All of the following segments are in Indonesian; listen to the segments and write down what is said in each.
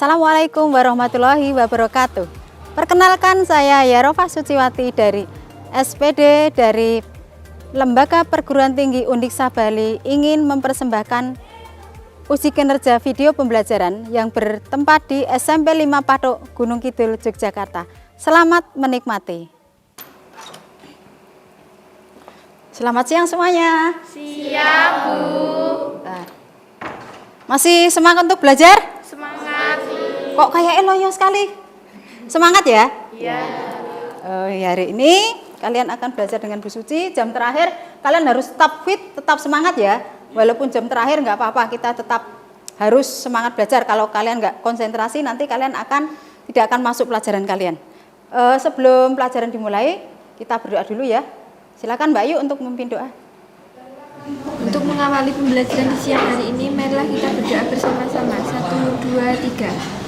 Assalamualaikum warahmatullahi wabarakatuh. Perkenalkan, saya Yarofa Suciwati dari SPD dari Lembaga Perguruan Tinggi Undiksa Bali ingin mempersembahkan uji kinerja video pembelajaran yang bertempat di SMP 5 Patok, Gunung Kidul, Yogyakarta. Selamat menikmati. Selamat siang semuanya. Siang, Bu. Nah, masih semangat untuk belajar? Semangat. Kok kayaknya loyo sekali? Semangat ya? Iya. Hari ini kalian akan belajar dengan Bu Suci. Jam terakhir kalian harus tetap fit, tetap semangat ya. Walaupun jam terakhir nggak apa-apa, kita tetap harus semangat belajar. Kalau kalian nggak konsentrasi, nanti kalian tidak akan masuk pelajaran kalian. Sebelum pelajaran dimulai, kita berdoa dulu ya. Silakan Mbak Yu untuk memimpin doa. Untuk mengawali pembelajaran di siang hari ini, marilah kita berdoa bersama-sama. 1, 2, 3.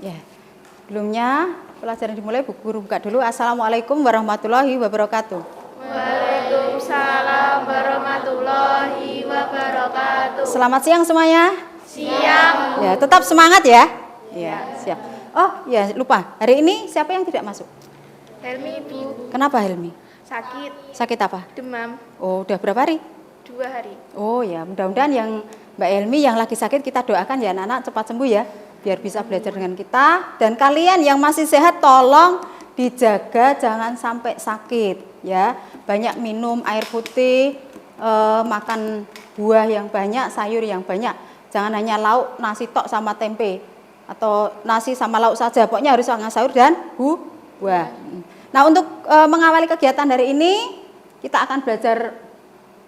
Ya, sebelumnya pelajaran dimulai, Bu Guru buka dulu. Assalamualaikum warahmatullahi wabarakatuh. Waalaikumsalam warahmatullahi wabarakatuh. Selamat siang semuanya. Siang. Ya, tetap semangat ya. Ya, siap. Oh, ya lupa. Hari ini siapa yang tidak masuk? Helmi, Bu. Kenapa Helmi? Sakit. Sakit apa? Demam. Oh, udah berapa hari? 2 hari. Oh ya, mudah-mudahan yang Mbak Helmi yang lagi sakit kita doakan ya anak-anak cepat sembuh ya, biar bisa belajar dengan kita. Dan kalian yang masih sehat tolong dijaga jangan sampai sakit ya. Banyak minum air putih, makan buah yang banyak, sayur yang banyak. Jangan hanya lauk, nasi tok sama tempe atau nasi sama lauk saja. Pokoknya harus makan sayur dan buah. Nah, untuk mengawali kegiatan hari ini kita akan belajar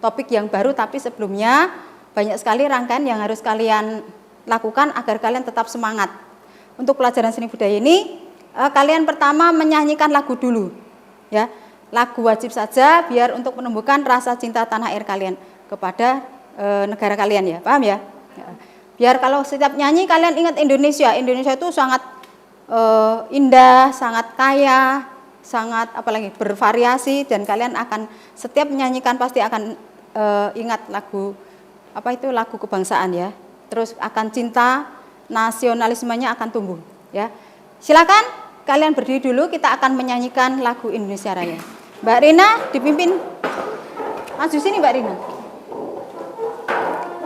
topik yang baru, tapi sebelumnya banyak sekali rangkaian yang harus kalian lakukan agar kalian tetap semangat. Untuk pelajaran seni budaya ini, kalian pertama menyanyikan lagu dulu, ya. Lagu wajib saja biar untuk menumbuhkan rasa cinta tanah air kalian kepada negara kalian ya, paham ya? Biar kalau setiap nyanyi kalian ingat Indonesia. Indonesia itu sangat indah, sangat kaya, sangat apalagi bervariasi, dan kalian akan setiap menyanyikan pasti akan ingat lagu lagu kebangsaan ya. Terus akan cinta, nasionalismenya akan tumbuh ya. Silakan kalian berdiri dulu, kita akan menyanyikan lagu Indonesia Raya. Mbak Rina dipimpin, maju sini Mbak Rina.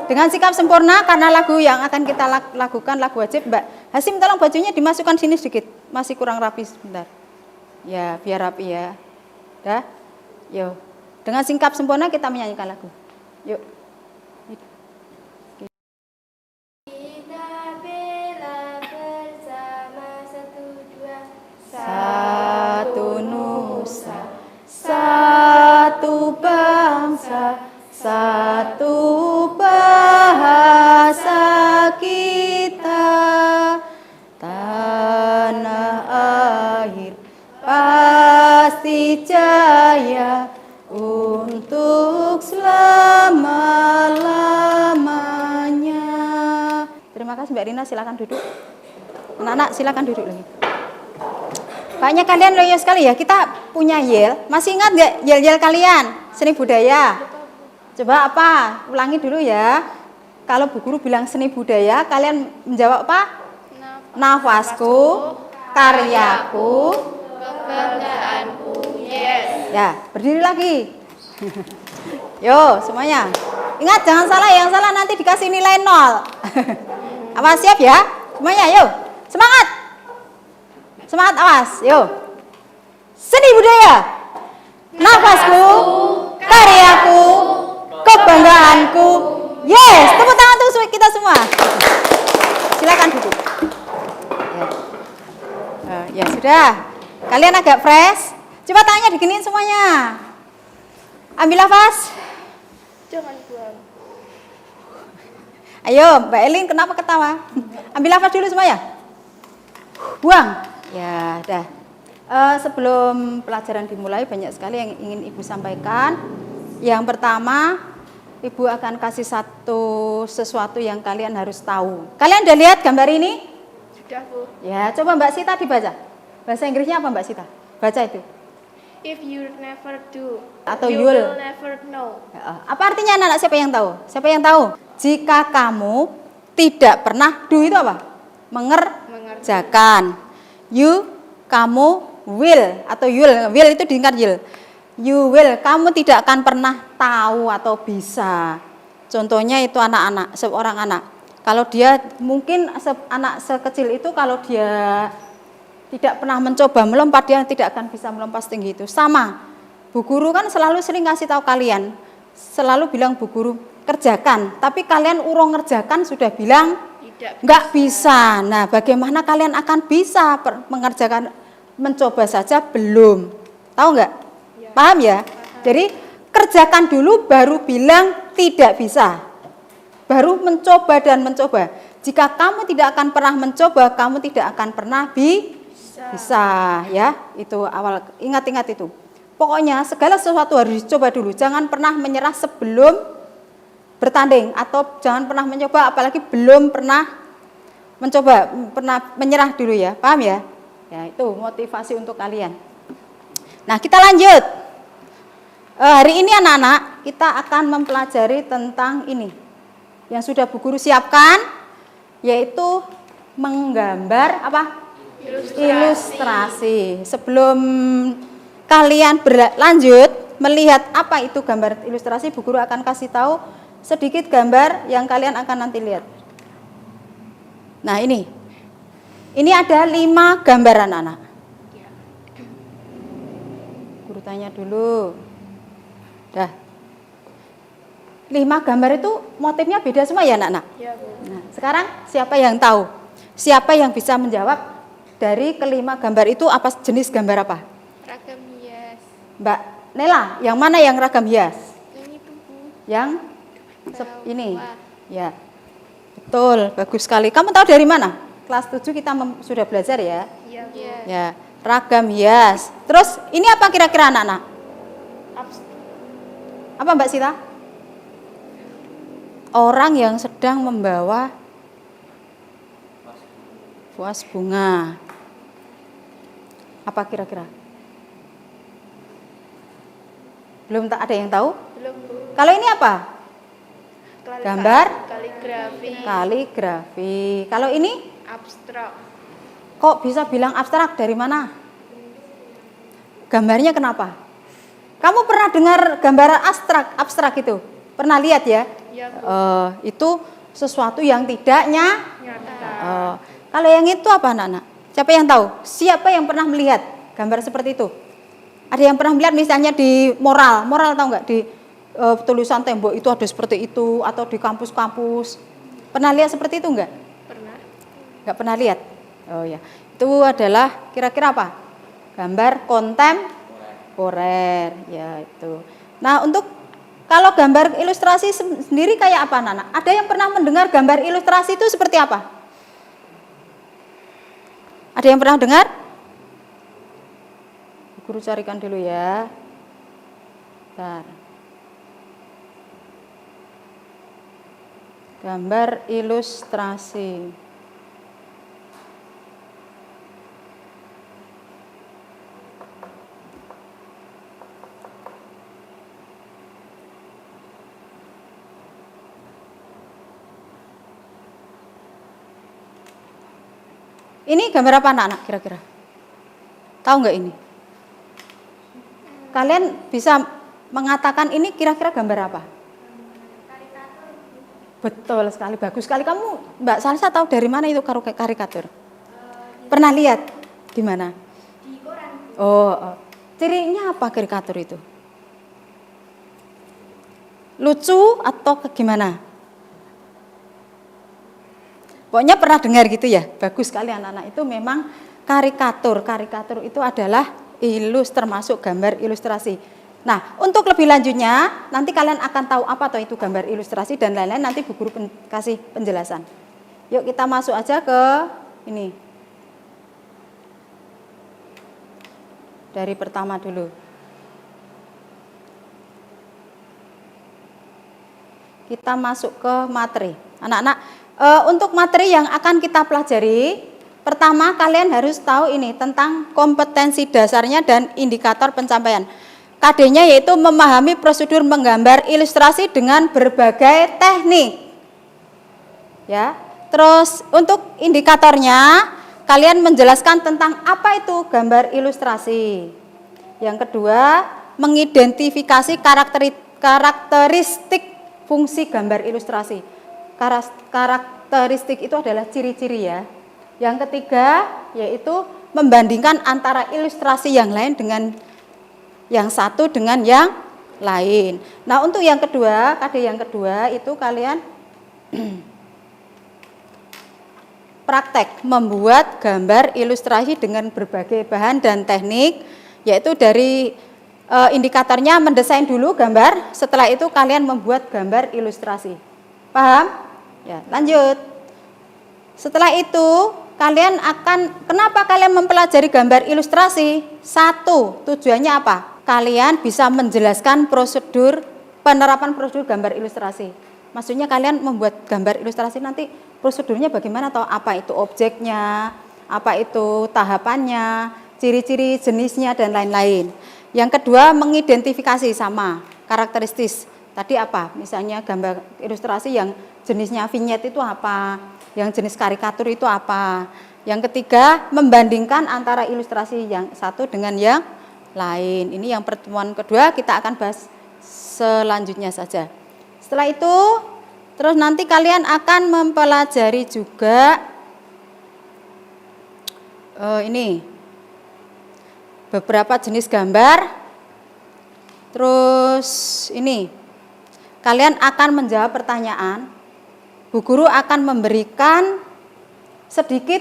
Dengan sikap sempurna karena lagu yang akan kita lakukan lagu wajib. Mbak Hasim tolong bajunya dimasukkan sini sedikit, masih kurang rapi sebentar. Ya, biar rapi ya. Dah. Yuk. Dengan sikap sempurna kita menyanyikan lagu. Yuk. Kita bela bersama 1, 2. Satu nusa, satu bangsa, satu bahasa kita, tanah air pasti jaya untuk selama-lamanya. Terima kasih Mbak Rina, silakan duduk. Anak-anak silakan duduk lagi. Banyak kalian loyo sekali ya, kita punya yel. Masih ingat nggak yel-yel kalian? Seni budaya. Coba apa? Ulangi dulu ya. Kalau Bu Guru bilang seni budaya, kalian menjawab apa? Nafasku, karyaku, Kebanggaanku. Yes. ya, berdiri lagi. Yo, semuanya. Ingat jangan salah, yang salah nanti dikasih nilai 0. Apa siap ya? Semuanya, yuk. Semangat. Semangat, awas. Yuk. Seni budaya. Nafasku, karyaku, kebanggaanku. Yes, tepuk tangan untuk kita semua. Silakan duduk. Ya sudah. Kalian agak fresh. Coba tangannya diginiin semuanya. Ambil nafas. Jangan buang. Ayo, Mbak Elin kenapa ketawa? Ambil nafas dulu semuanya. Buang. Ya, dah. Sebelum pelajaran dimulai banyak sekali yang ingin Ibu sampaikan. Yang pertama, Ibu akan kasih sesuatu yang kalian harus tahu. Kalian udah lihat gambar ini? Sudah, Bu. Ya, coba Mbak Sita dibaca. Bahasa Inggrisnya apa Mbak Sita? Baca itu. If you never do, Atau you you'll. will never know. Apa artinya anak-anak? Siapa yang tahu? Siapa yang tahu? Jika kamu tidak pernah do itu apa? Mengerjakan. You, kamu will atau you'll. Will itu diingkat you'll. You will, kamu tidak akan pernah tahu atau bisa. Contohnya itu anak-anak, seorang anak. Kalau dia mungkin anak sekecil itu kalau dia tidak pernah mencoba melompat, dia tidak akan bisa melompat setinggi itu. Sama, Bu Guru kan selalu sering kasih tahu kalian, selalu bilang Bu Guru kerjakan, tapi kalian urung ngerjakan sudah bilang nggak bisa. Nah, bagaimana kalian akan bisa mengerjakan? Mencoba saja belum. Tahu nggak? Ya. Paham ya? Jadi kerjakan dulu baru bilang tidak bisa. Baru mencoba dan mencoba. Jika kamu tidak akan pernah mencoba, kamu tidak akan pernah bisa ya. Itu awal, ingat-ingat itu. Pokoknya segala sesuatu harus dicoba dulu. Jangan pernah menyerah sebelum bertanding atau jangan pernah mencoba apalagi belum pernah mencoba, pernah menyerah dulu ya. Paham ya? Ya, itu motivasi untuk kalian. Nah, kita lanjut. Hari ini anak-anak kita akan mempelajari tentang ini yang sudah Bu Guru siapkan, yaitu menggambar apa? Ilustrasi. Sebelum kalian berlanjut melihat apa itu gambar ilustrasi, Bu Guru akan kasih tahu sedikit gambar yang kalian akan nanti lihat. Nah, ini ada 5 gambar anak-anak. Guru tanya dulu. Dah. 5 gambar itu motifnya beda semua ya anak-anak? Ya, Bu. Nah, sekarang siapa yang tahu? Siapa yang bisa menjawab dari kelima gambar itu apa jenis gambar apa? Ragam hias. Mbak Nela, yang mana yang ragam hias? Yang itu, Bu. Yang ini. Bawah. Ya. Betul, bagus sekali. Kamu tahu dari mana? Kelas 7 kita sudah belajar ya? Iya, Bu. Ya, ragam hias. Terus ini apa kira-kira anak-anak? Apa Mbak Sita? Orang yang sedang membawa vas bunga. Apa kira-kira? Belum ada yang tahu? Belum, Bu. Kalau ini apa? Gambar? Kaligrafi. Kaligrafi. Kalau ini? Abstrak. Kok bisa bilang abstrak? Dari mana? Gambarnya kenapa? Kamu pernah dengar gambar abstrak itu? Pernah lihat ya? Ya, Bu. Itu sesuatu yang tidak Nyata. kalau yang itu apa anak-anak? Siapa yang tahu? Siapa yang pernah melihat gambar seperti itu? Ada yang pernah melihat misalnya di moral tahu nggak? Di tulisan tembok itu ada seperti itu, atau di kampus-kampus. Pernah lihat seperti itu enggak? Pernah. Enggak pernah lihat? Oh ya, itu adalah kira-kira apa? Gambar kontemporer, ya itu. Nah, untuk kalau gambar ilustrasi sendiri kayak apa anak-anak? Ada yang pernah mendengar gambar ilustrasi itu seperti apa? Ada yang pernah dengar? Guru carikan dulu ya. Bentar. Gambar ilustrasi. Ini gambar apa anak-anak kira-kira? Tahu nggak ini? Kalian bisa mengatakan ini kira-kira gambar apa? Betul sekali, bagus sekali. Kamu Mbak Salsa tahu dari mana itu karikatur? Pernah lihat? Di mana? Di koran. Oh. Cirinya apa karikatur itu? Lucu atau gimana? Pokoknya pernah dengar gitu ya. Bagus sekali anak-anak, itu memang karikatur. Karikatur itu adalah termasuk gambar ilustrasi. Nah, untuk lebih lanjutnya, nanti kalian akan tahu apa tuh itu gambar ilustrasi dan lain-lain, nanti Bu Guru kasih penjelasan. Yuk kita masuk aja ke ini. Dari pertama dulu. Kita masuk ke materi. Anak-anak, untuk materi yang akan kita pelajari, Pertama, kalian harus tahu ini tentang kompetensi dasarnya dan indikator pencapaian. KD-nya yaitu memahami prosedur menggambar ilustrasi dengan berbagai teknik. Ya. Terus untuk indikatornya, kalian menjelaskan tentang apa itu gambar ilustrasi. Yang kedua, mengidentifikasi karakteristik fungsi gambar ilustrasi. Karakteristik itu adalah ciri-ciri ya. Yang ketiga, yaitu membandingkan antara ilustrasi yang lain dengan yang satu dengan yang lain. Nah, untuk yang kedua, KD yang kedua itu kalian praktek membuat gambar ilustrasi dengan berbagai bahan dan teknik, yaitu dari indikatornya mendesain dulu gambar, setelah itu kalian membuat gambar ilustrasi. Paham? Ya, lanjut. Setelah itu kalian kenapa kalian mempelajari gambar ilustrasi? Satu, tujuannya apa? Kalian bisa menjelaskan penerapan prosedur gambar ilustrasi. Maksudnya kalian membuat gambar ilustrasi nanti prosedurnya bagaimana, atau apa itu objeknya, apa itu tahapannya, ciri-ciri jenisnya dan lain-lain. Yang kedua, mengidentifikasi sama karakteristik. Tadi apa? Misalnya gambar ilustrasi yang jenisnya vignette itu apa, yang jenis karikatur itu apa. Yang ketiga, membandingkan antara ilustrasi yang satu dengan yang lain. Ini yang pertemuan kedua, kita akan bahas selanjutnya saja. Setelah itu, terus nanti kalian akan mempelajari juga ini beberapa jenis gambar. Terus ini kalian akan menjawab pertanyaan. Bu guru akan memberikan sedikit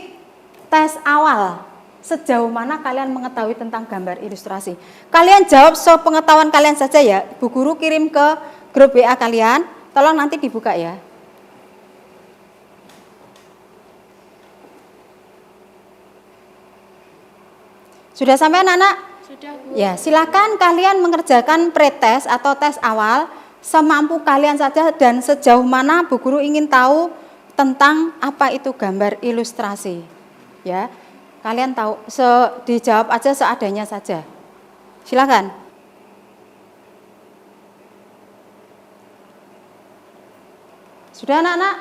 tes awal. Sejauh mana kalian mengetahui tentang gambar ilustrasi. Kalian jawab sepengetahuan kalian saja ya. Bu guru kirim ke grup WA kalian. Tolong nanti dibuka ya. Sudah sampai anak-anak? Sudah, Bu. Ya, silakan kalian mengerjakan pretest atau tes awal semampu kalian saja dan sejauh mana Bu guru ingin tahu tentang apa itu gambar ilustrasi. Ya. Kalian tahu, dijawab aja seadanya saja. Silakan. Sudah anak-anak?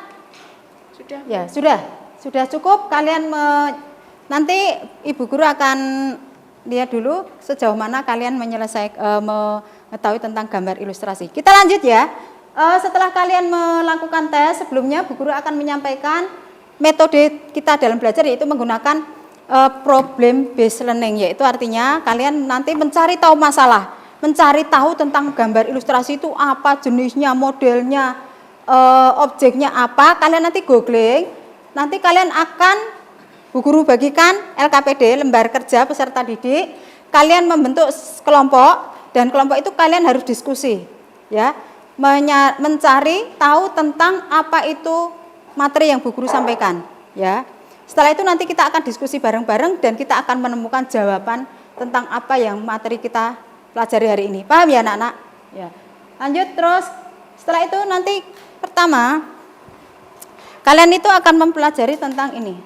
Sudah. Ya, sudah cukup. Kalian nanti Ibu guru akan lihat dulu sejauh mana kalian mengetahui tentang gambar ilustrasi. Kita lanjut ya. Setelah kalian melakukan tes, sebelumnya Bu guru akan menyampaikan metode kita dalam belajar, yaitu menggunakan problem based learning, yaitu artinya kalian nanti mencari tahu masalah, mencari tahu tentang gambar ilustrasi itu apa jenisnya, modelnya, objeknya apa. Kalian nanti googling, nanti kalian akan Bu guru bagikan LKPD, lembar kerja peserta didik. Kalian membentuk kelompok dan kelompok itu kalian harus diskusi, ya, mencari tahu tentang apa itu materi yang Bu guru sampaikan, ya. Setelah itu nanti kita akan diskusi bareng-bareng dan kita akan menemukan jawaban tentang apa yang materi kita pelajari hari ini. Paham ya anak-anak? Ya. Lanjut terus. Setelah itu nanti pertama kalian itu akan mempelajari tentang ini.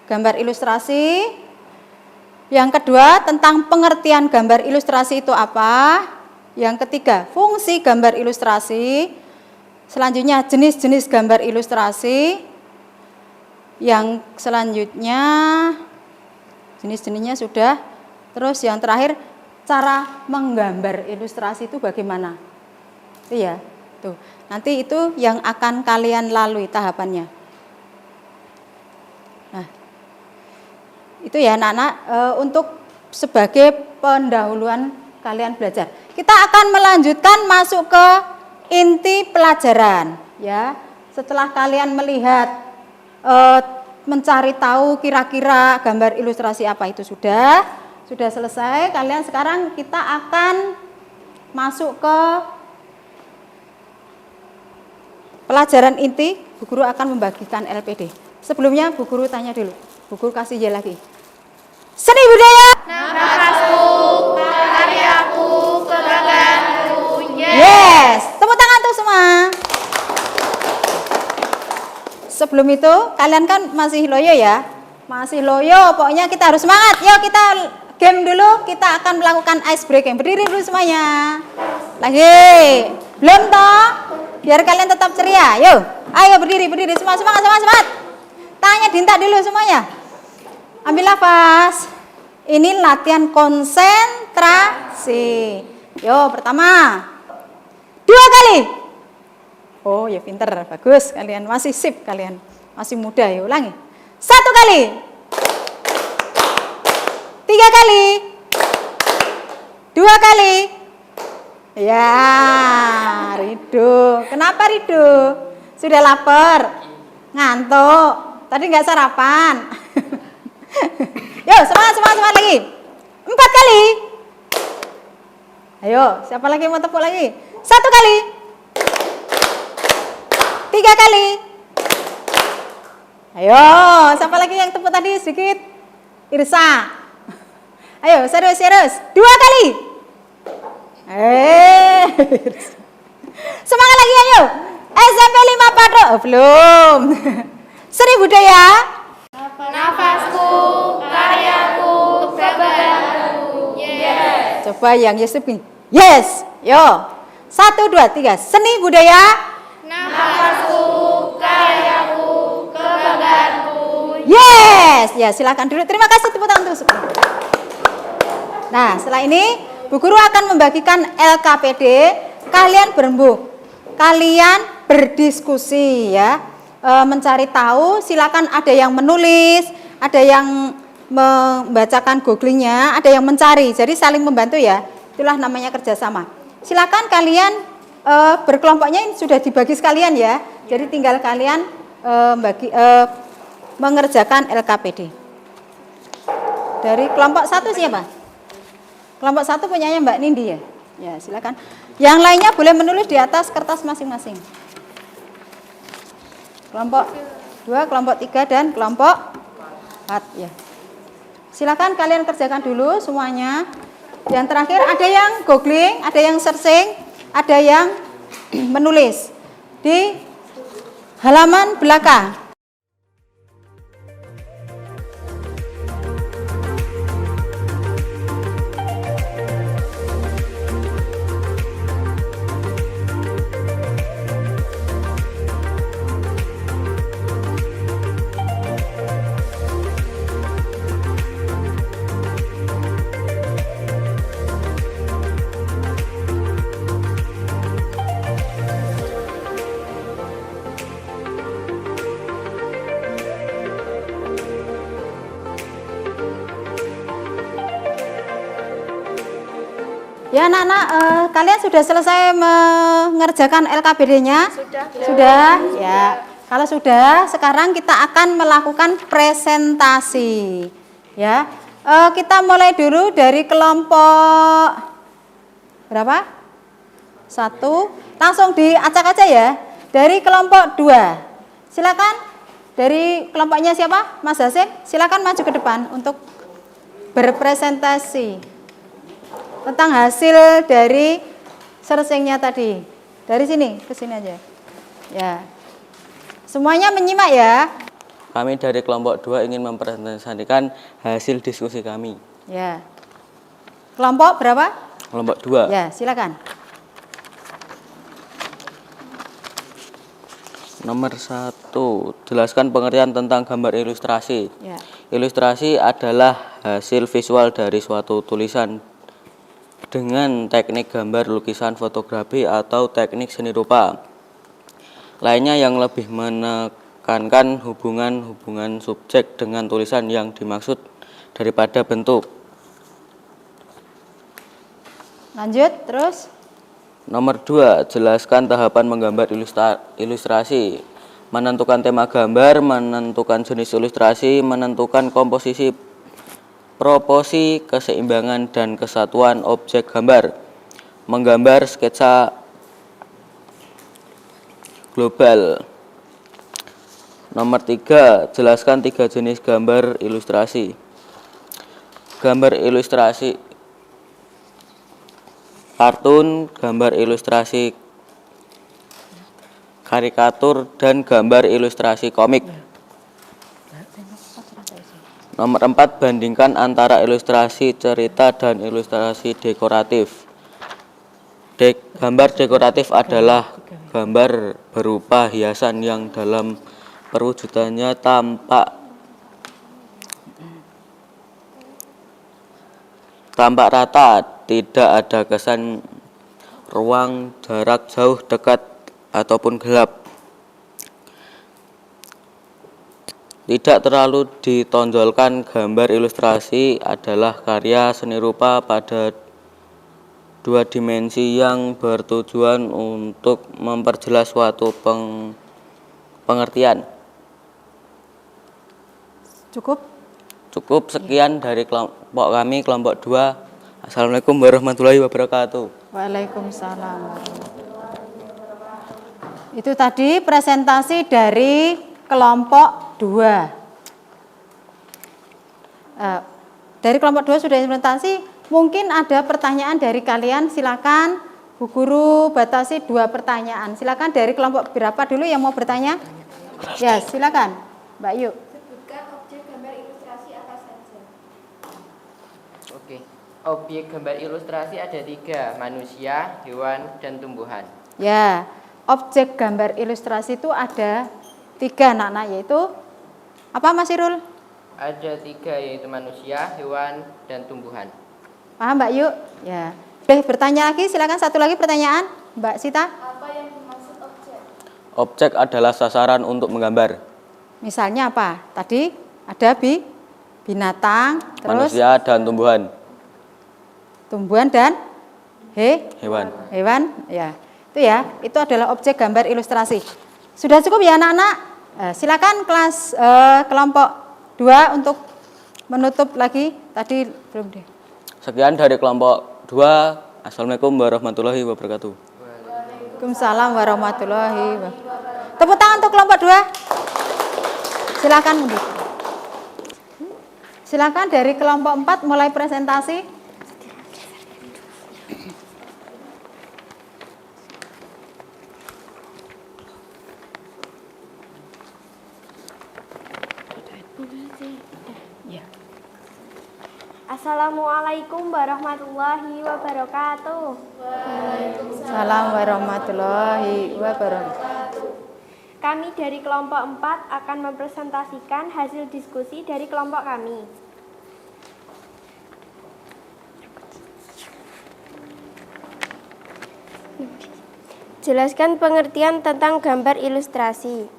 Gambar ilustrasi. Yang kedua, tentang pengertian gambar ilustrasi itu apa. Yang ketiga, fungsi gambar ilustrasi. Selanjutnya jenis-jenis gambar ilustrasi. Yang selanjutnya jenis-jenisnya sudah. Terus yang terakhir, cara menggambar ilustrasi itu bagaimana? Iya, tuh. Nanti itu yang akan kalian lalui tahapannya. Nah, itu ya anak-anak, untuk sebagai pendahuluan kalian belajar. Kita akan melanjutkan masuk ke inti pelajaran, ya. Setelah kalian melihat, mencari tahu kira-kira gambar ilustrasi apa itu sudah selesai. Kalian sekarang kita akan masuk ke pelajaran inti. Bu guru akan membagikan LPD. Sebelumnya Bu guru tanya dulu. Bu guru kasih ya lagi. Seni budaya. Nafasku, karyaku, kebanggaanku. Yes, tepuk tangan tuh semua. sebelum itu kalian kan masih loyo ya. Masih loyo, pokoknya kita harus semangat. Yuk kita game dulu, kita akan melakukan ice breaking. Berdiri dulu semuanya. Lagi. Belum toh? Biar kalian tetap ceria. Yuk, ayo berdiri semua, semangat. Tanya Dinta dulu semuanya. Ambil nafas. Ini latihan konsentrasi. Yuk, pertama. 2 kali. Oh, ya pinter, bagus. Kalian masih sip kalian. Masih muda, ya ulangi. 1 kali. 3 kali. 2 kali. Ya, Rido. Kenapa Rido? Sudah lapar? Ngantuk? Tadi nggak sarapan? Yuk, semangat lagi. 4 kali. Ayo, siapa lagi mau tepuk lagi? 1 kali. 3 kali. Ayo, siapa lagi yang tepuk tadi sedikit? Irsa. Ayo, serius. 2 kali. Semangat lagi ayo. SMP 5 Patro. Oh, belum. Seni budaya. Nafasku, karyaku, kebanggaanku. Yes. Coba yang yes lebih. Yes. Yo. 1 2 3. Seni budaya. Nafasku, karyaku, kebanggaanku. Yes. Ya, silakan dulu. Terima kasih tepuk tangan untuk. Nah, setelah ini Bu Guru akan membagikan LKPD. Kalian berembuk. Kalian berdiskusi ya. Mencari tahu, silakan ada yang menulis, ada yang membacakan googlingnya, ada yang mencari. Jadi saling membantu ya. Itulah namanya kerjasama. Silakan kalian berkelompoknya ini sudah dibagi sekalian ya. Jadi tinggal kalian mengerjakan LKPD. Dari kelompok 1 siapa? Kelompok 1 punyanya Mbak Nindi ya? Ya, silakan. Yang lainnya boleh menulis di atas kertas masing-masing. Kelompok 2, kelompok 3 dan kelompok 4 ya. Silakan kalian kerjakan dulu semuanya. Yang terakhir ada yang googling, ada yang searching, ada yang menulis di halaman belakang. Ya anak-anak, kalian sudah selesai mengerjakan LKPD-nya? Sudah? Ya. Kalau sudah, sekarang kita akan melakukan presentasi. Ya. Kita mulai dulu dari kelompok berapa? 1. Langsung diacak aja ya. Dari kelompok 2. Silakan. Dari kelompoknya siapa? Mas Hasim, silakan maju ke depan untuk berpresentasi tentang hasil dari searching-nya tadi. Dari sini ke sini aja. Ya. Semuanya menyimak ya. Kami dari kelompok 2 ingin mempresentasikan hasil diskusi kami. Ya. Kelompok berapa? Kelompok 2. Ya, silakan. Nomor 1, jelaskan pengertian tentang gambar ilustrasi. Ya. Ilustrasi adalah hasil visual dari suatu tulisan dengan teknik gambar, lukisan, fotografi, atau teknik seni rupa lainnya yang lebih menekankan hubungan subjek dengan tulisan yang dimaksud daripada bentuk. Lanjut, terus. Nomor 2, jelaskan tahapan menggambar ilustrasi. Menentukan tema gambar, menentukan jenis ilustrasi, menentukan komposisi, proporsi, keseimbangan, dan kesatuan objek gambar. Menggambar sketsa global. Nomor 3, jelaskan 3 jenis gambar ilustrasi. Gambar ilustrasi kartun, gambar ilustrasi karikatur, dan gambar ilustrasi komik. Nomor 4, bandingkan antara ilustrasi cerita dan ilustrasi dekoratif. Gambar dekoratif adalah gambar berupa hiasan yang dalam perwujudannya tampak rata, tidak ada kesan ruang, jarak jauh, dekat, ataupun gelap. Tidak terlalu ditonjolkan. Gambar ilustrasi adalah karya seni rupa pada 2 dimensi yang bertujuan untuk memperjelas suatu pengertian. Cukup sekian dari kelompok kami, kelompok 2. Assalamualaikum warahmatullahi wabarakatuh. Waalaikumsalam. Itu tadi presentasi dari kelompok 2. Dari kelompok 2 sudah presentasi, mungkin ada pertanyaan dari kalian, silakan Bu Guru batasi 2 pertanyaan. Silakan dari kelompok berapa dulu yang mau bertanya? Ya, silakan Mbak Yu. Sebutkan objek gambar ilustrasi apa saja. Oke, objek gambar ilustrasi ada 3, manusia, hewan, dan tumbuhan. Ya, objek gambar ilustrasi itu ada 3 anak-anak, yaitu apa Mas Irul? Ada 3, yaitu manusia, hewan, dan tumbuhan. Paham Mbak Yu? Ya. Bertanya lagi, silakan satu lagi pertanyaan Mbak Sita. Apa yang dimaksud objek? Objek adalah sasaran untuk menggambar. Misalnya apa? Tadi ada binatang, terus Manusia dan tumbuhan. Tumbuhan dan Hewan. hewan. Ya, itu adalah objek gambar ilustrasi. Sudah cukup ya anak-anak? Silakan kelas kelompok 2 untuk menutup lagi. Tadi belum deh. Sekian dari kelompok 2. Assalamualaikum warahmatullahi wabarakatuh. Waalaikumsalam warahmatullahi wabarakatuh. Tepuk tangan untuk kelompok 2. Silakan mundur. Silakan dari kelompok 4 mulai presentasi. Assalamualaikum warahmatullahi wabarakatuh. Waalaikumsalam warahmatullahi wabarakatuh. Kami dari kelompok 4 akan mempresentasikan hasil diskusi dari kelompok kami. Jelaskan pengertian tentang gambar ilustrasi.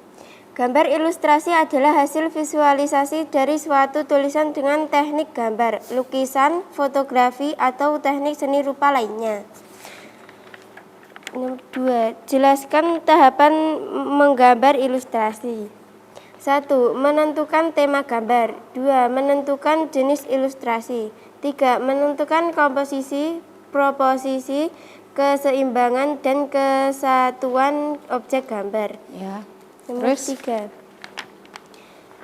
Gambar ilustrasi adalah hasil visualisasi dari suatu tulisan dengan teknik gambar, lukisan, fotografi, atau teknik seni rupa lainnya. 2. Jelaskan tahapan menggambar ilustrasi. 1. Menentukan tema gambar. 2. Menentukan jenis ilustrasi. 3. Menentukan komposisi, proposisi, keseimbangan, dan kesatuan objek gambar. Ya. Nomor 3.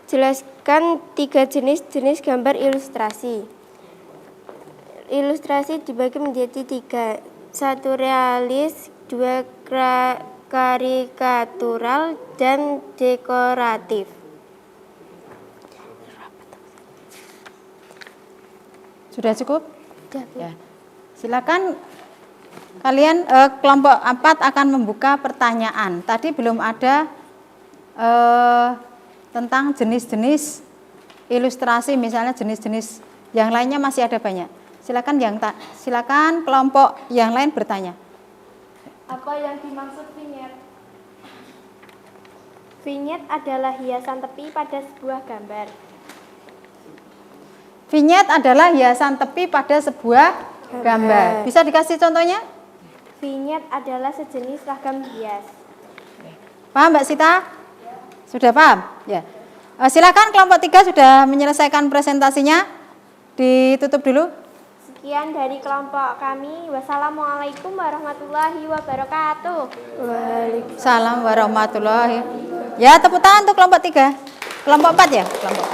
Jelaskan 3 jenis gambar ilustrasi. Ilustrasi dibagi menjadi 3. 1 realis, 2 karikatural, dan dekoratif. Sudah cukup? Ya. Silakan kalian kelompok 4 akan membuka pertanyaan. Tadi belum ada tentang jenis-jenis ilustrasi, misalnya jenis-jenis yang lainnya masih ada banyak. Silakan kelompok yang lain bertanya. Apa yang dimaksud vignette? Vignette adalah hiasan tepi pada sebuah gambar. Vignette adalah hiasan tepi pada sebuah gambar. Bisa dikasih contohnya? Vignette adalah sejenis ragam hias. Paham Mbak Sita? Sudah paham? Ya. Silakan kelompok 3 sudah menyelesaikan presentasinya. Ditutup dulu. Sekian dari kelompok kami. Wassalamualaikum warahmatullahi wabarakatuh. Waalaikumsalam warahmatullahi. Ya, tepuk tangan untuk kelompok 3. Kelompok 4 ya? Kelompok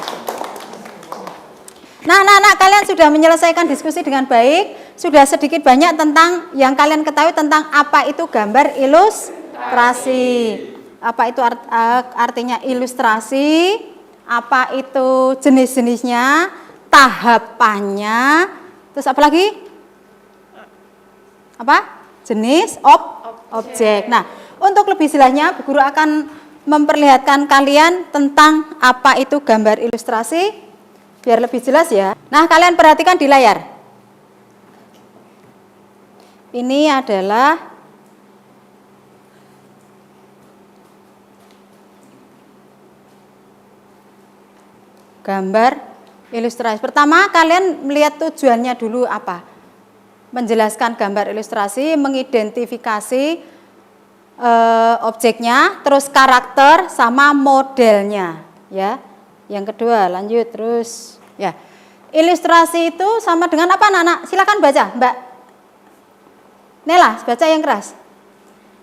4. Nah, anak-anak kalian sudah menyelesaikan diskusi dengan baik. Sudah sedikit banyak tentang yang kalian ketahui tentang apa itu gambar ilustrasi. apa itu artinya ilustrasi, apa itu jenis-jenisnya, tahapannya, terus apa lagi? Apa? Jenis objek. Nah, untuk lebih jelasnya Bu Guru akan memperlihatkan kalian tentang apa itu gambar ilustrasi biar lebih jelas ya. Nah, kalian perhatikan di layar. Ini adalah gambar ilustrasi. Pertama, kalian melihat tujuannya dulu apa? Menjelaskan gambar ilustrasi, mengidentifikasi objeknya, terus karakter sama modelnya, ya. Yang kedua, lanjut terus, ya. Ilustrasi itu sama dengan apa, anak-anak? Silakan baca, Mbak Nela, baca yang keras.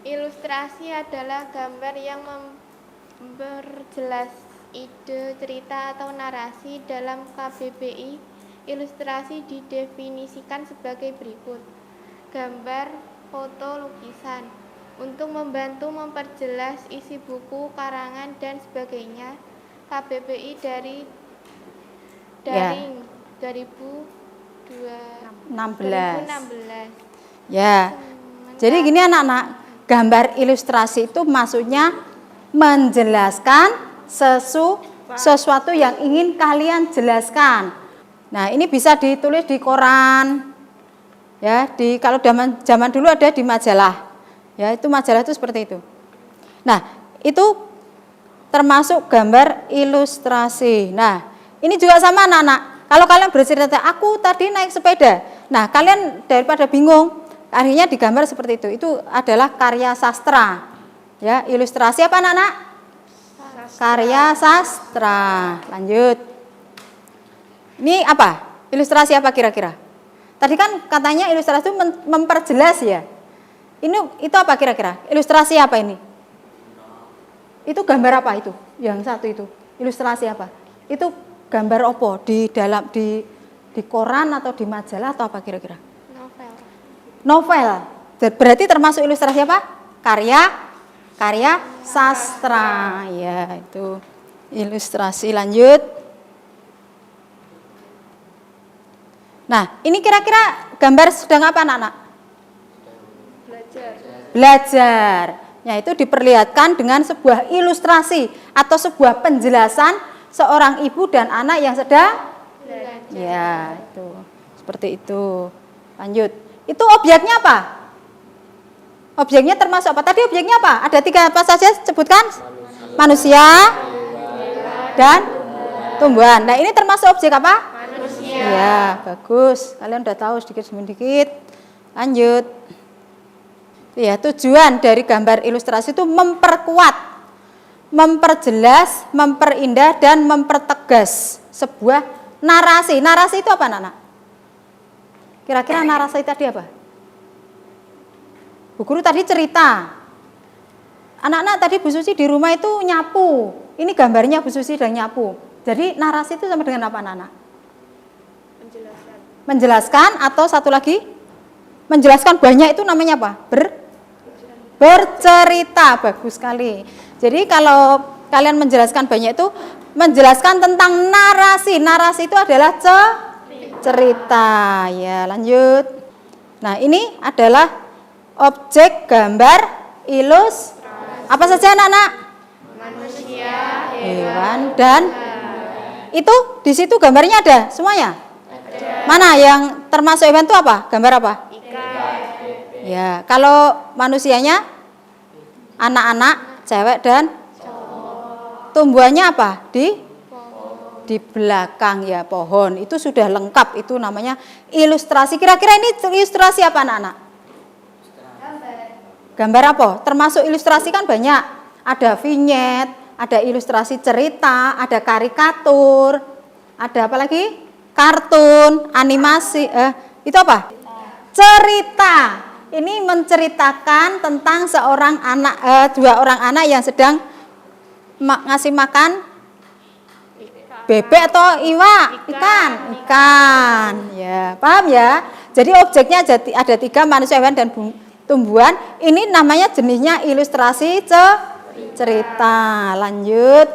Ilustrasi adalah gambar yang memperjelas ide, cerita, atau narasi dalam KBBI. Ilustrasi didefinisikan sebagai berikut. Gambar, foto, lukisan. Untuk membantu memperjelas isi buku, karangan, dan sebagainya. KBBI dari 2016. Ya. Jadi gini anak-anak, gambar ilustrasi itu maksudnya menjelaskan sesuatu yang ingin kalian jelaskan. Nah, ini bisa ditulis di koran, ya. Kalau zaman dulu ada di majalah, ya. Itu majalah itu seperti itu. Nah, itu termasuk gambar ilustrasi. Nah, ini juga sama anak-anak. Kalau kalian bercerita, aku tadi naik sepeda. Nah, kalian daripada bingung, akhirnya digambar seperti itu. Itu adalah karya sastra, ya. Ilustrasi apa anak-anak? Karya sastra. Lanjut. Ini apa? Ilustrasi apa kira-kira? Tadi kan katanya ilustrasi itu memperjelas ya. Itu apa kira-kira? Ilustrasi apa ini? Itu gambar apa itu? Yang satu itu. Ilustrasi apa? Itu gambar apa? Di koran atau di majalah atau apa kira-kira? Novel. Berarti termasuk ilustrasi apa? Karya sastra, ya itu ilustrasi. Lanjut. Nah, ini kira-kira gambar sedang apa anak-anak? Belajar. Ya, itu diperlihatkan dengan sebuah ilustrasi atau sebuah penjelasan seorang ibu dan anak yang sedang belajar. Ya, itu seperti itu. Lanjut. Itu objeknya apa? Objeknya termasuk apa? Tadi objeknya apa? Ada 3 apa saja sebutkan? Manusia dan tumbuhan. Nah, ini termasuk objek apa? Manusia. Ya, bagus. Kalian udah tahu sedikit-sedikit. Lanjut. Ya, tujuan dari gambar ilustrasi itu memperkuat, memperjelas, memperindah, dan mempertegas sebuah narasi. Narasi itu apa, anak-anak? Kira-kira narasi tadi apa? Bu Guru tadi cerita. Anak-anak tadi Bu Susi di rumah itu nyapu. Ini gambarnya Bu Susi sedang nyapu. Jadi narasi itu sama dengan apa, anak-anak? Menjelaskan atau satu lagi? Menjelaskan banyak itu namanya apa? Bercerita. Bagus sekali. Jadi kalau kalian menjelaskan banyak itu menjelaskan tentang narasi. Narasi itu adalah cerita. Ya, lanjut. Nah, ini adalah objek gambar ilustrasi. Apa saja anak-anak? Manusia, hewan, dan itu di situ gambarnya ada semuanya. Ada. Mana yang termasuk hewan itu apa? Gambar apa? Ikan. Ya, kalau manusianya anak-anak, cewek dan cowok. Tumbuhannya apa? Di belakang ya, pohon. Itu sudah lengkap, itu namanya ilustrasi. Kira-kira ini ilustrasi apa anak-anak? Gambar apa? Termasuk ilustrasi kan banyak. Ada vinyet, ada ilustrasi cerita, ada karikatur, ada apa lagi? Kartun, animasi. Itu apa? Cerita. Ini menceritakan tentang seorang anak, 2 orang anak yang sedang ngasih makan bebek atau ikan. Ya, paham ya? Jadi objeknya ada 3, manusia, hewan, dan tumbuhan. Ini namanya jenisnya ilustrasi Cerita. Lanjut.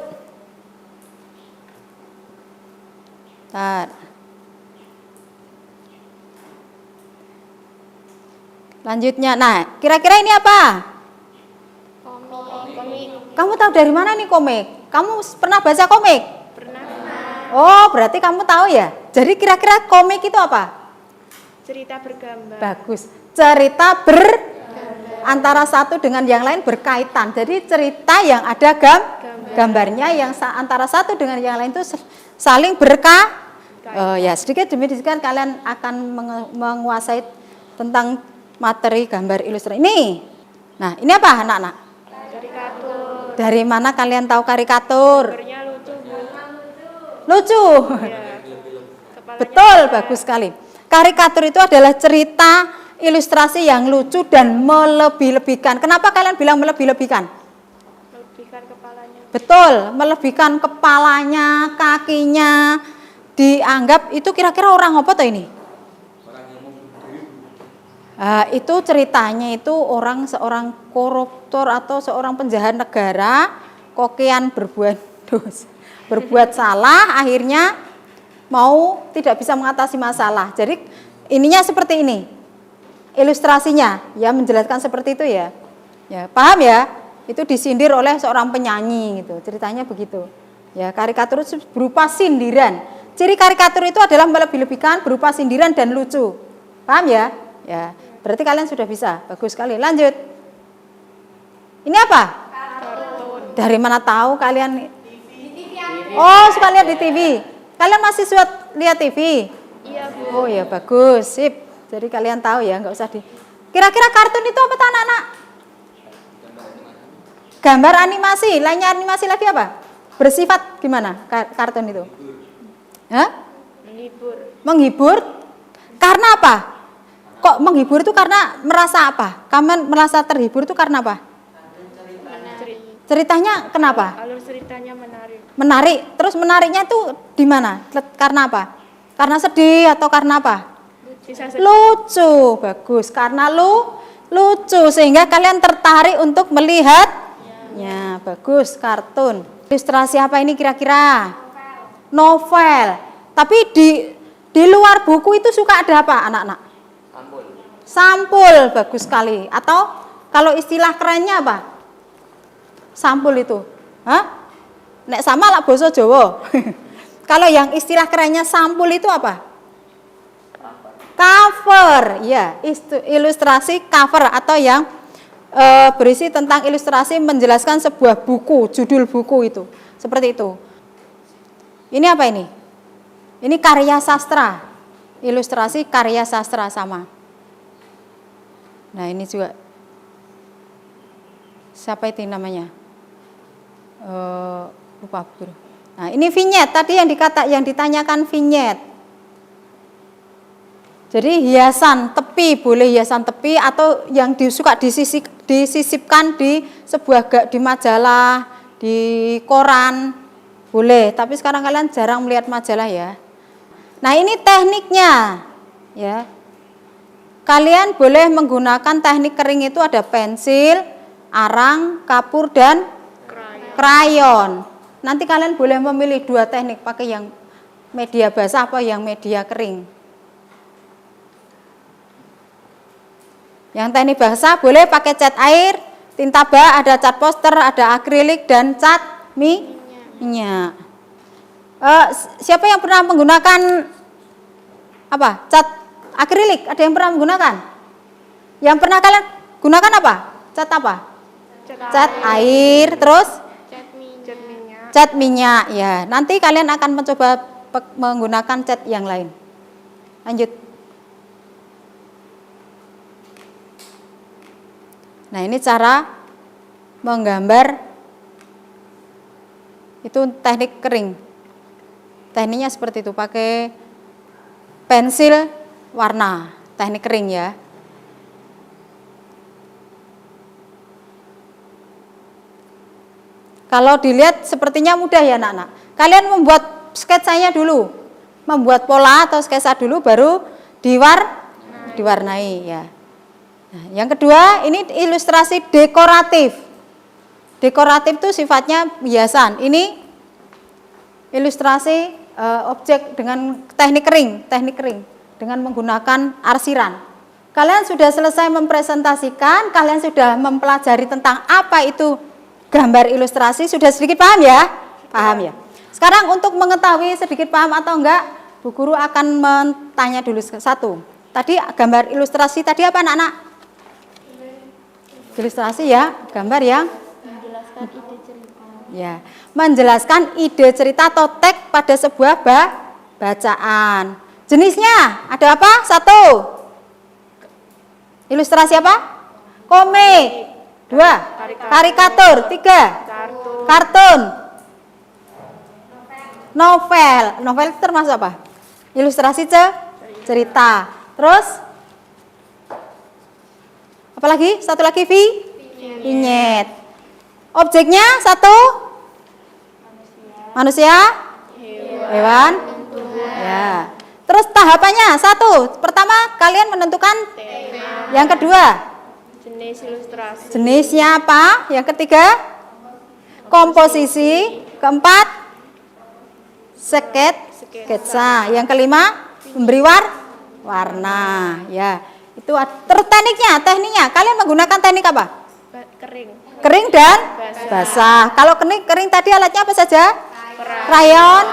Bentar. Lanjutnya. Nah, kira-kira ini apa? Kamu tahu dari mana nih komik? Kamu pernah baca komik? Pernah. Oh, berarti kamu tahu ya. Jadi kira-kira komik itu apa? Cerita bergambar. Bagus. Cerita antara satu dengan yang lain berkaitan. Jadi cerita yang ada gambarnya yang antara satu dengan yang lain itu saling ya sedikit demi sedikit kalian akan menguasai tentang materi gambar ilustrasi ini. Nah, ini apa anak-anak? Karikatur. Dari mana kalian tahu karikatur? Gambarnya lucu, Bu. Lucu. Ya. Betul, bagus sekali. Karikatur itu adalah cerita ilustrasi yang lucu dan melebih-lebihkan. Kenapa kalian bilang melebih-lebihkan? Melebihkan kepalanya. Betul, melebihkan kepalanya, kakinya, dianggap itu kira-kira orang apa tuh ini? Itu ceritanya itu seorang koruptor atau seorang penjahat negara, kokian berbuat salah, akhirnya mau tidak bisa mengatasi masalah. Jadi ininya seperti ini, ilustrasinya, ya menjelaskan seperti itu ya. Ya paham ya? Itu disindir oleh seorang penyanyi gitu, ceritanya begitu. Ya karikatur itu berupa sindiran. Ciri karikatur itu adalah melebih-lebihkan, berupa sindiran dan lucu. Paham ya? Ya. Berarti kalian sudah bisa, bagus sekali. Lanjut. Ini apa? Kartun. Dari mana tahu kalian? Oh, suka lihat di TV. Kalian masih suka lihat TV? Iya, Bu. Oh ya bagus, sip. Jadi kalian tahu ya, nggak usah di. Kira-kira kartun itu apa tuh anak-anak? Gambar animasi. Lainnya animasi lagi apa? Bersifat gimana kartun itu? Hah? Menghibur. Menghibur? Karena apa? Kok menghibur itu karena merasa apa? Kamu merasa terhibur itu karena apa? Ceritanya kenapa? Alur ceritanya menarik. Menarik. Terus menariknya itu di mana? Karena apa? Karena sedih atau karena apa? Bisa Lucu. Bagus. Karena lucu sehingga kalian tertarik untuk melihatnya. Bagus. Kartun. Ilustrasi apa ini kira-kira? Novel. Tapi di luar buku itu suka ada apa anak-anak? Sampul, bagus sekali. Atau kalau istilah kerennya apa? Sampul itu. Hah? Nek sama lah basa Jawa. Kalau yang istilah kerennya sampul itu apa? Cover. Ya, ilustrasi cover atau yang berisi tentang ilustrasi menjelaskan sebuah buku, judul buku itu. Seperti itu. Ini apa ini? Ini karya sastra. Ilustrasi karya sastra sama. Nah ini juga siapa itu namanya? Lupa bro. Nah ini vignette tadi yang ditanyakan vignette. Jadi hiasan tepi, boleh hiasan tepi atau yang suka disisipkan di sebuah di majalah, di koran, boleh. Tapi sekarang kalian jarang melihat majalah ya. Nah ini tekniknya, ya. Kalian boleh menggunakan teknik kering itu ada pensil, arang, kapur, dan krayon. Nanti kalian boleh memilih dua teknik, pakai yang media basah apa yang media kering. Yang teknik basah boleh pakai cat air, tinta bak, ada cat poster, ada akrilik, dan cat minyak. Siapa yang pernah menggunakan apa? Cat akrilik, ada yang pernah menggunakan? Yang pernah kalian gunakan apa? Cat apa? Cat air, terus? Cat minyak. Ya, nanti kalian akan mencoba menggunakan cat yang lain. Lanjut. Nah, ini cara menggambar itu teknik kering. Tekniknya seperti itu, pakai pensil warna, teknik kering ya. Kalau dilihat sepertinya mudah ya anak-anak. Kalian membuat sketsanya dulu, membuat pola atau sketsa dulu, baru diwarnai ya. Nah, yang kedua ini ilustrasi dekoratif. Dekoratif itu sifatnya hiasan. Ini ilustrasi objek dengan teknik kering dengan menggunakan arsiran. Kalian sudah selesai mempresentasikan, kalian sudah mempelajari tentang apa itu gambar ilustrasi, sudah sedikit paham ya? Paham ya? Sekarang untuk mengetahui sedikit paham atau enggak, Bu Guru akan bertanya dulu satu. Tadi gambar ilustrasi tadi apa anak-anak? Ilustrasi ya, gambar yang menjelaskan ide cerita. Ya, menjelaskan ide cerita atau teks pada sebuah bacaan. Jenisnya ada apa? 1. Ilustrasi apa? Komik. 2. Karikatur. 3. Kartun. Novel. Novel itu termasuk apa? Ilustrasi cerita. Terus apa lagi? Satu lagi vignette. Objeknya 1. Manusia. Hewan. Ya. Terus tahapannya 1. Pertama kalian menentukan tema. Yang kedua Jenis ilustrasi. jenisnya apa? Yang ketiga komposisi. Keempat sketsa. Yang kelima memberi warna. Ya, itu terus tekniknya. Kalian menggunakan teknik apa? Kering dan basah. Kalau kering tadi alatnya apa saja? Krayon,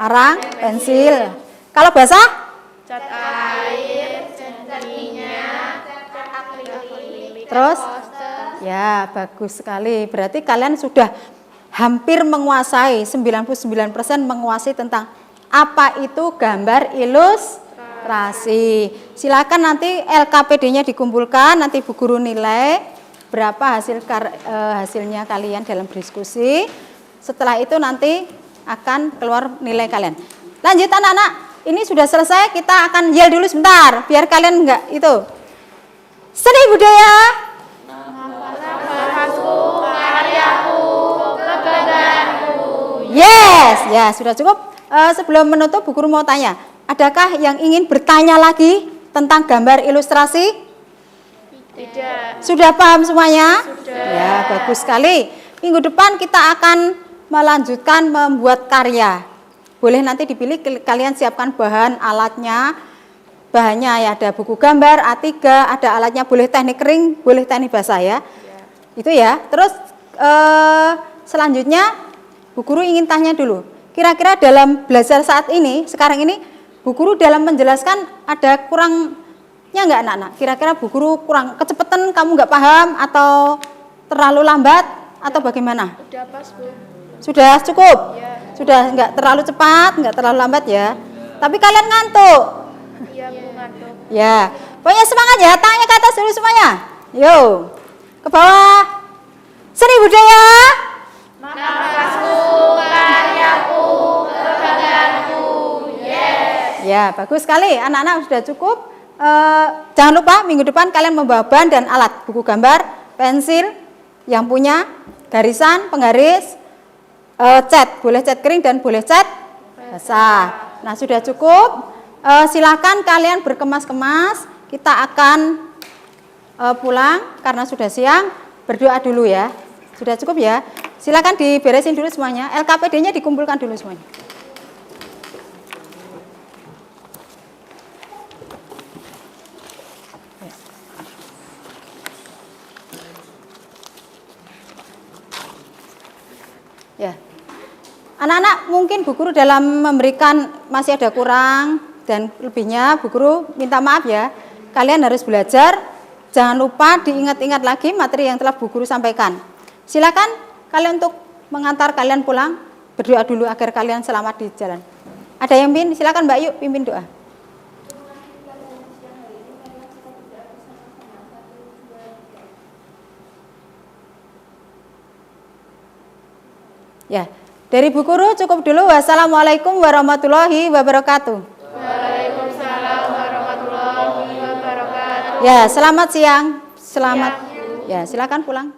arang, pensil. Kalau basah? Cat air, cat minyak, cat akrilik. Terus? Ya, bagus sekali. Berarti kalian sudah hampir menguasai, 99% menguasai tentang apa itu gambar ilustrasi. Silakan nanti LKPD-nya dikumpulkan, nanti Bu Guru nilai berapa hasilnya kalian dalam diskusi. Setelah itu nanti akan keluar nilai kalian. Lanjut anak-anak, ini sudah selesai, kita akan yel dulu sebentar, biar kalian enggak itu. Seni budaya. Yes, ya sudah cukup. Sebelum menutup, Bu Guru mau tanya, adakah yang ingin bertanya lagi tentang gambar ilustrasi? Tidak. Sudah paham semuanya? Sudah. Ya, bagus sekali. Minggu depan kita akan melanjutkan membuat karya. Boleh nanti dipilih, kalian siapkan bahan alatnya. Bahannya ya ada buku gambar A3, ada alatnya, boleh teknik kering, boleh teknik basah ya. Itu ya. Terus selanjutnya Bu Guru ingin tanya dulu, kira-kira dalam belajar saat ini, sekarang ini, Bu Guru dalam menjelaskan ada kurangnya enggak anak-anak? Kira-kira Bu Guru kurang kecepatan, kamu enggak paham, atau terlalu lambat, atau bagaimana? Udah pas, Bu. Sudah cukup? Ya. Sudah enggak terlalu cepat, enggak terlalu lambat ya? Tapi kalian ngantuk? Iya, Bu, ngantuk. Ya, pokoknya semangat ya, tangannya ke atas dulu semuanya. Yo, ke bawah. Seni budaya. Ya, bagus sekali. Anak-anak sudah cukup. Jangan lupa minggu depan kalian membawa bahan dan alat, buku gambar, pensil, yang punya garisan, penggaris, cat, boleh cat kering dan boleh cat basah. Nah, sudah cukup. Silakan kalian berkemas-kemas. Kita akan pulang karena sudah siang. Berdoa dulu ya. Sudah cukup ya. Silakan diberesin dulu semuanya. LKPD-nya dikumpulkan dulu semuanya. Ya, anak-anak mungkin Bu Guru dalam memberikan masih ada kurang dan lebihnya, Bu Guru minta maaf ya. Kalian harus belajar, jangan lupa diingat-ingat lagi materi yang telah Bu Guru sampaikan. Silakan kalian untuk mengantar kalian pulang, berdoa dulu agar kalian selamat di jalan. Ada yang pimpin? Silakan Mbak Yuk pimpin doa. Ya, dari Bu Guru cukup dulu. Wassalamualaikum warahmatullahi wabarakatuh. Waalaikumsalam warahmatullahi wabarakatuh. Ya, selamat siang. Selamat. Ya, silakan pulang.